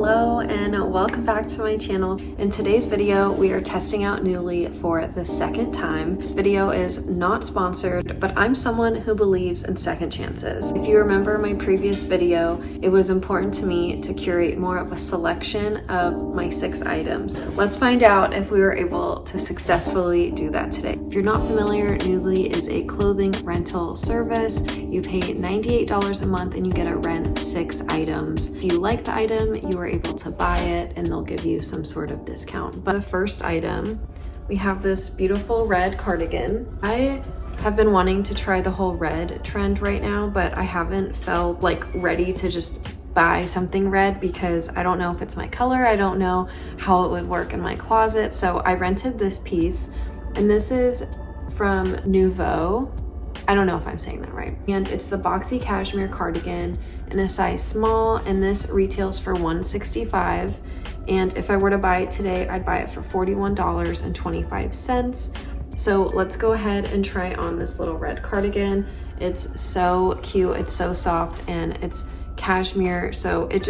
Hello and welcome back to my channel. In today's video, we are testing out Nuuly for the second time. This video is not sponsored, but I'm someone who believes in second chances. If you remember my previous video, it was important to me to curate more of a selection of my 6 items. Let's find out if we were able to successfully do that today. If you're not familiar, Nuuly is a clothing rental service. You pay $98 a month and you get to rent 6 items. If you like the item, you are able to buy it and they'll give you some sort of discount. But the first item, we have this beautiful red cardigan. I have been wanting to try the whole red trend right now, but I haven't felt like ready to just buy something red because I don't know if it's my color. I don't know how it would work in my closet. So I rented this piece, and this is from Nuuly. I don't know if I'm saying that right. And it's the boxy cashmere cardigan in a size small, and this retails for $165. And if I were to buy it today, I'd buy it for $41.25. So let's go ahead and try on this little red cardigan. It's so cute, it's so soft, and it's cashmere, so it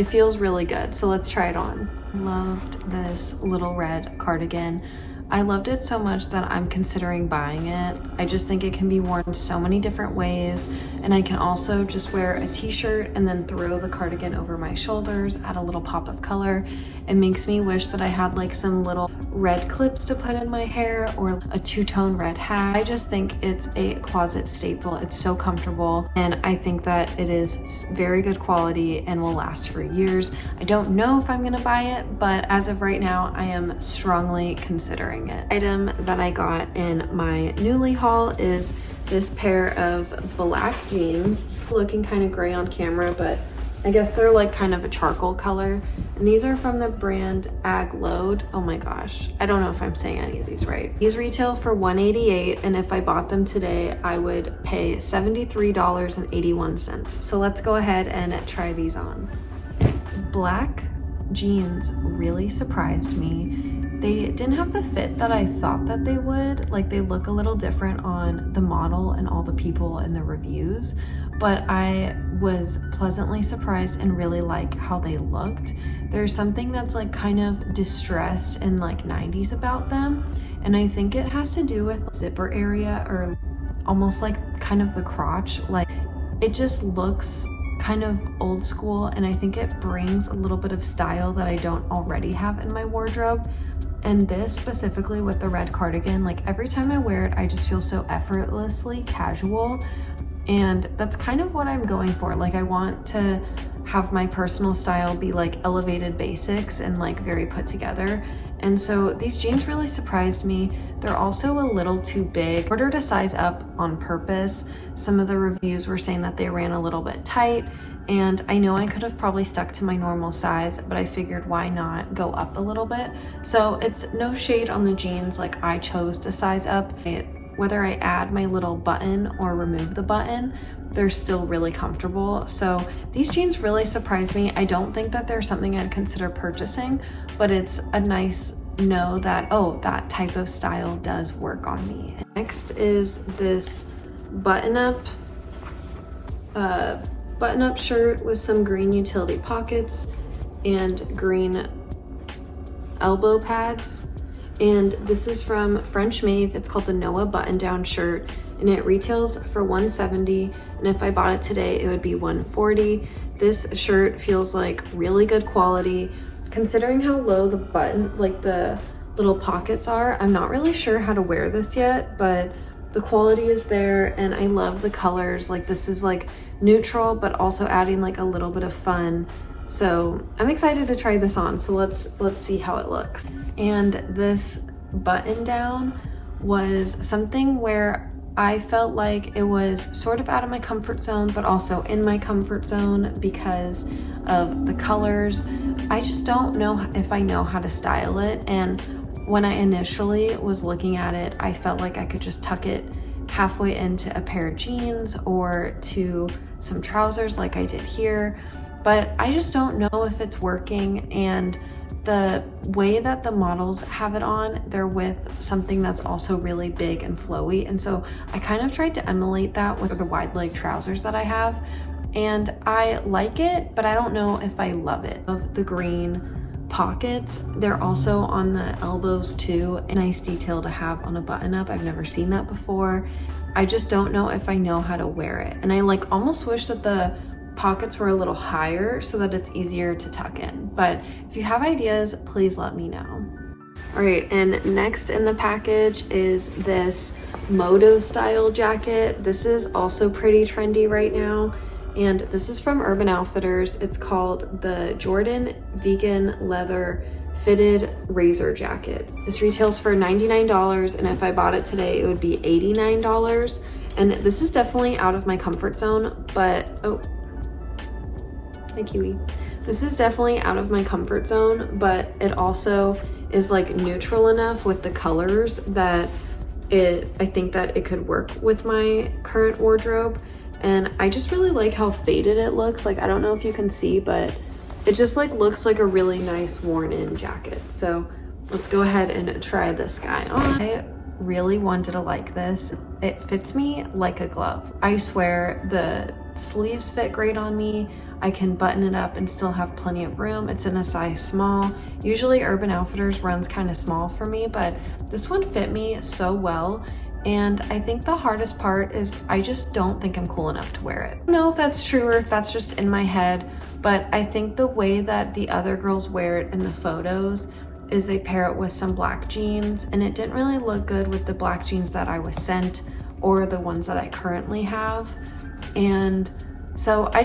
feels really good. So let's try it on. Loved this little red cardigan. I loved it so much that I'm considering buying it. I just think it can be worn so many different ways, and I can also just wear a t-shirt and then throw the cardigan over my shoulders, add a little pop of color. It makes me wish that I had like some little red clips to put in my hair or a two-tone red hat. I just think it's a closet staple. It's so comfortable, and I think that it is very good quality and will last for years. I don't know if I'm gonna buy it, but as of right now, I am strongly considering it. Item that I got in my Nuuly haul is this pair of black jeans, looking kind of gray on camera, but I guess they're like kind of a charcoal color. And these are from the brand Agload. Oh my gosh, I don't know if I'm saying any of these right. These retail for $188, and if I bought them today, I would pay $73.81. So let's go ahead and try these on. Black jeans really surprised me. They didn't have the fit that I thought that they would. Like, they look a little different on the model and all the people in the reviews, but I was pleasantly surprised and really like how they looked. There's something that's like kind of distressed and like 90s about them, and I think it has to do with the zipper area, or almost like kind of the crotch. Like, it just looks kind of old school, and I think it brings a little bit of style that I don't already have in my wardrobe. And this specifically with the red cardigan, like every time I wear it, I just feel so effortlessly casual. And that's kind of what I'm going for. Like, I want to have my personal style be like elevated basics and like very put together. And so these jeans really surprised me. They're also a little too big. I ordered a size up on purpose. Some of the reviews were saying that they ran a little bit tight, and I know I could have probably stuck to my normal size, but I figured why not go up a little bit. So it's no shade on the jeans, like I chose to size up. Whether I add my little button or remove the button, they're still really comfortable. So these jeans really surprised me. I don't think that they're something I'd consider purchasing, but it's a nice know that, oh, that type of style does work on me. Next is this button-up shirt with some green utility pockets and green elbow pads. And this is from French Maeve. It's called the Noah button-down shirt, and it retails for $170. And if I bought it today, it would be $140. This shirt feels like really good quality. Considering how low the button, like the little pockets are, I'm not really sure how to wear this yet, but the quality is there, and I love the colors. Like, this is like neutral, but also adding like a little bit of fun. So I'm excited to try this on. So let's see how it looks. And this button down was something where I felt like it was sort of out of my comfort zone, but also in my comfort zone because of the colors. I just don't know if I know how to style it. And when I initially was looking at it, I felt like I could just tuck it halfway into a pair of jeans or to some trousers like I did here. But I just don't know if it's working. And the way that the models have it on, they're with something that's also really big and flowy. And so I kind of tried to emulate that with the wide leg trousers that I have. and I like it, but I don't know if I love it. Of the green pockets, they're also on the elbows too. A nice detail to have on a button up. I've never seen that before. I just don't know if I know how to wear it. And I like almost wish that the pockets were a little higher so that it's easier to tuck in. But if you have ideas, please let me know. All right, and next in the package is this moto style jacket. This is also pretty trendy right now, and this is from Urban Outfitters. It's called the Jordan Vegan Leather Fitted Razor Jacket. This retails for $99, and if I bought it today, it would be $89. And this is definitely out of my comfort zone, but oh, hi Kiwi. This is definitely out of my comfort zone, but it also is like neutral enough with the colors that I think that it could work with my current wardrobe. And I just really like how faded it looks. Like, I don't know if you can see, but it just like looks like a really nice worn in jacket. So let's go ahead and try this guy on. I really wanted to like this. It fits me like a glove. I swear the sleeves fit great on me. I can button it up and still have plenty of room. It's in a size small. Usually Urban Outfitters runs kind of small for me, but this one fit me so well. And I think the hardest part is I just don't think I'm cool enough to wear it. I don't know if that's true or if that's just in my head, but I think the way that the other girls wear it in the photos is they pair it with some black jeans, and it didn't really look good with the black jeans that I was sent or the ones that I currently have. And so I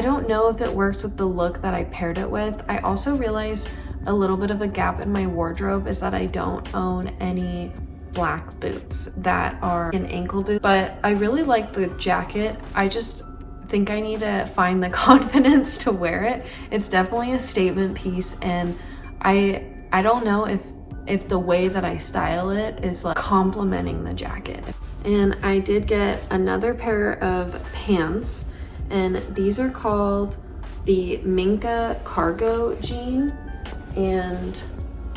don't know if it works with the look that I paired it with. I also realized a little bit of a gap in my wardrobe is that I don't own any black boots that are an ankle boot, but I really like the jacket. I just think I need to find the confidence to wear it. It's definitely a statement piece, and I don't know if the way that I style it is like complementing the jacket. And I did get another pair of pants, and these are called the Minka Cargo Jean, and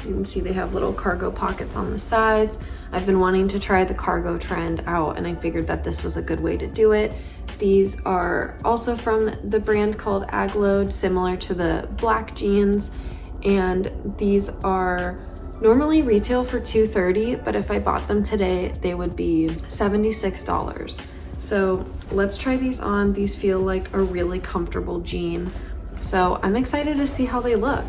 you can see they have little cargo pockets on the sides. I've been wanting to try the cargo trend out, and I figured that this was a good way to do it. These are also from the brand called Agload, similar to the black jeans, and these are normally retail for $230, but if I bought them today, they would be $76. So let's try these on. These feel like a really comfortable jean. So I'm excited to see how they look.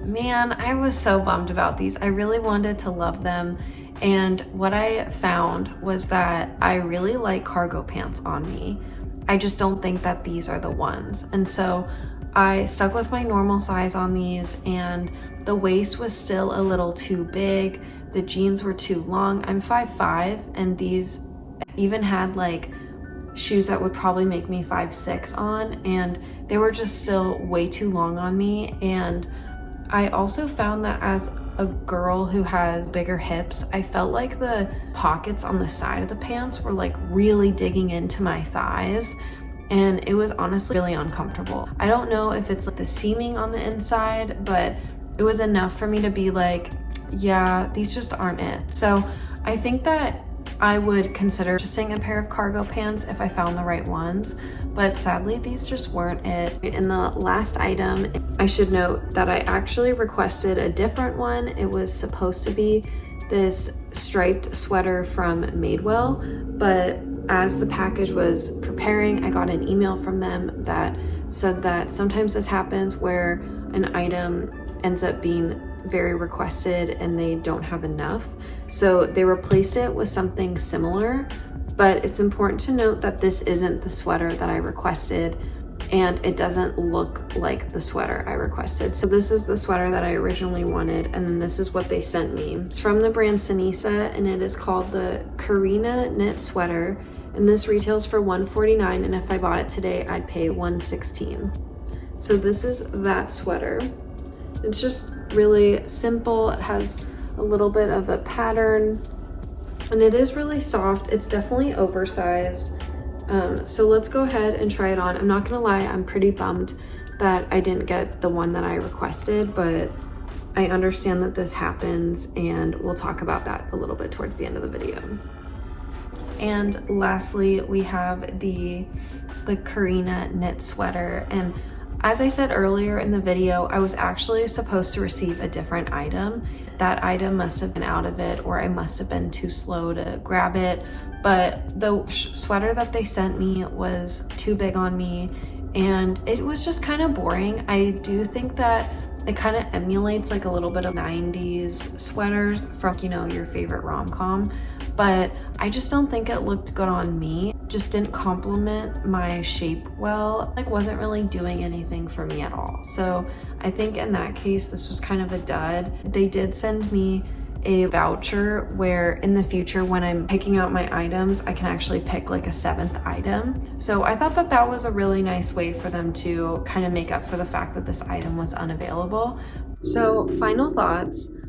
Man, I was so bummed about these. I really wanted to love them. And what I found was that I really like cargo pants on me. I just don't think that these are the ones. And so I stuck with my normal size on these, and the waist was still a little too big. The jeans were too long. I'm 5'5", and these even had like shoes that would probably make me 5'6" on, and they were just still way too long on me. And I also found that as a girl who has bigger hips, I felt like the pockets on the side of the pants were like really digging into my thighs, and it was honestly really uncomfortable. I don't know if it's like the seaming on the inside, but it was enough for me to be like, yeah, these just aren't it. So I think that I would consider purchasing a pair of cargo pants if I found the right ones, but sadly these just weren't it. In the last item, I should note that I actually requested a different one. It was supposed to be this striped sweater from Madewell, but as the package was preparing, I got an email from them that said that sometimes this happens where an item ends up being very requested and they don't have enough. So they replaced it with something similar, but it's important to note that this isn't the sweater that I requested, and it doesn't look like the sweater I requested. So this is the sweater that I originally wanted, and then this is what they sent me. It's from the brand Sinisa, and it is called the Karina Knit Sweater, and this retails for $149, and if I bought it today, I'd pay $116. So this is that sweater. It's just really simple. It has a little bit of a pattern, and it is really soft. It's definitely oversized. So let's go ahead and try it on. I'm not gonna lie, I'm pretty bummed that I didn't get the one that I requested, but I understand that this happens, and we'll talk about that a little bit towards the end of the video. And lastly, we have the Karina knit sweater. And as I said earlier in the video, I was actually supposed to receive a different item. That item must have been out of it, or I must have been too slow to grab it. But the sweater that they sent me was too big on me, and it was just kind of boring. I do think that it kind of emulates like a little bit of 90s sweaters from, you know, your favorite rom-com, but I just don't think it looked good on me. Just didn't complement my shape well. Like, wasn't really doing anything for me at all. So I think in that case, this was kind of a dud. They did send me a voucher where in the future when I'm picking out my items, I can actually pick like a 7th item. So I thought that that was a really nice way for them to kind of make up for the fact that this item was unavailable. So final thoughts.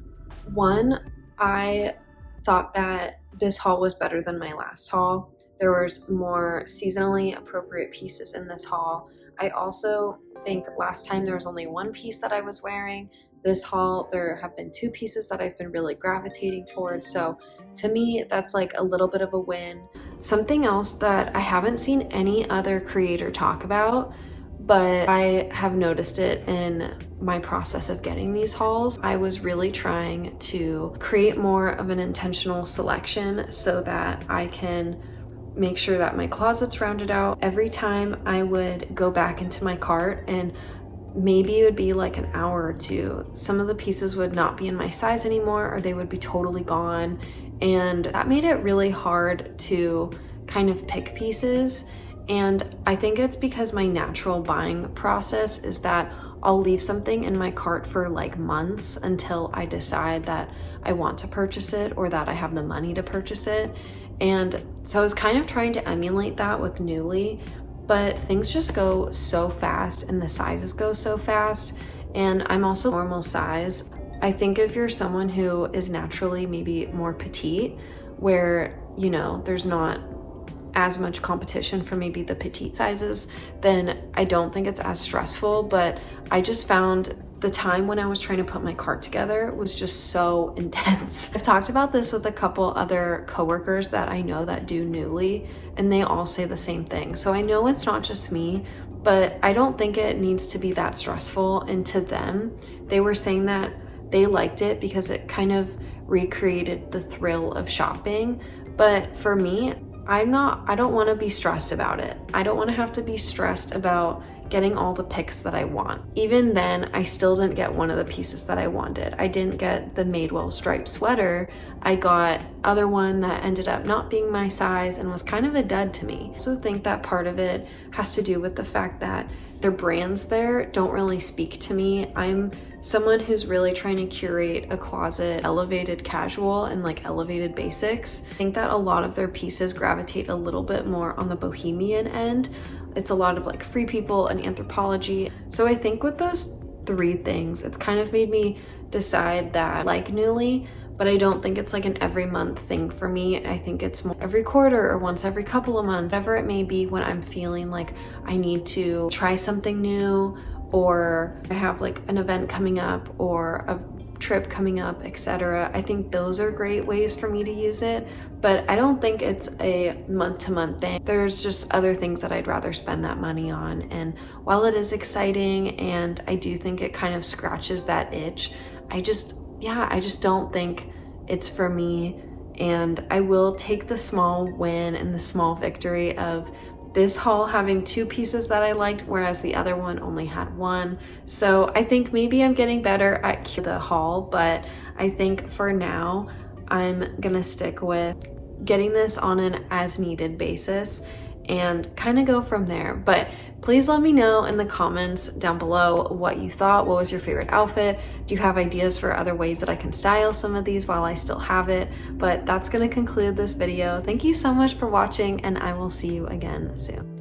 One, I thought that this haul was better than my last haul. There was more seasonally appropriate pieces in this haul. I also think last time there was only one piece that I was wearing. This haul, there have been 2 pieces that I've been really gravitating towards. So to me, that's like a little bit of a win. Something else that I haven't seen any other creator talk about, but I have noticed it in my process of getting these hauls. I was really trying to create more of an intentional selection so that I can make sure that my closet's rounded out. Every time I would go back into my cart, and maybe it would be like an hour or 2, some of the pieces would not be in my size anymore, or they would be totally gone. And that made it really hard to kind of pick pieces. And I think it's because my natural buying process is that I'll leave something in my cart for like months until I decide that I want to purchase it or that I have the money to purchase it. And so I was kind of trying to emulate that with Nuuly, but things just go so fast and the sizes go so fast. And I'm also normal size. I think if you're someone who is naturally maybe more petite, where, you know, there's not as much competition for maybe the petite sizes, then I don't think it's as stressful. But I just found the time when I was trying to put my cart together was just so intense. I've talked about this with a couple other coworkers that I know that do Nuuly, and they all say the same thing. So I know it's not just me, but I don't think it needs to be that stressful. And to them, they were saying that they liked it because it kind of recreated the thrill of shopping. But for me, I don't want to be stressed about it. I don't want to have to be stressed about getting all the picks that I want. Even then, I still didn't get one of the pieces that I wanted. I didn't get the Madewell striped sweater. I got other one that ended up not being my size and was kind of a dud to me. I also think that part of it has to do with the fact that their brands there don't really speak to me. I'm someone who's really trying to curate a closet, elevated casual and like elevated basics. I think that a lot of their pieces gravitate a little bit more on the bohemian end. It's a lot of like Free People and Anthropologie. So I think with those 3 things, it's kind of made me decide that I like Nuuly, but I don't think it's like an every month thing for me. I think it's more every quarter or once every couple of months, whatever it may be, when I'm feeling like I need to try something new, or I have like an event coming up or a trip coming up, etc. I think those are great ways for me to use it, but I don't think it's a month-to-month thing. There's just other things that I'd rather spend that money on. And while it is exciting and I do think it kind of scratches that itch, I just don't think it's for me. And I will take the small win and the small victory of this haul having 2 pieces that I liked, whereas the other one only had 1. So I think maybe I'm getting better at the haul, but I think for now, I'm gonna stick with getting this on an as needed basis and kind of go from there. But please let me know in the comments down below what you thought. What was your favorite outfit? Do you have ideas for other ways that I can style some of these while I still have it? But that's gonna conclude this video. Thank you so much for watching, and I will see you again soon.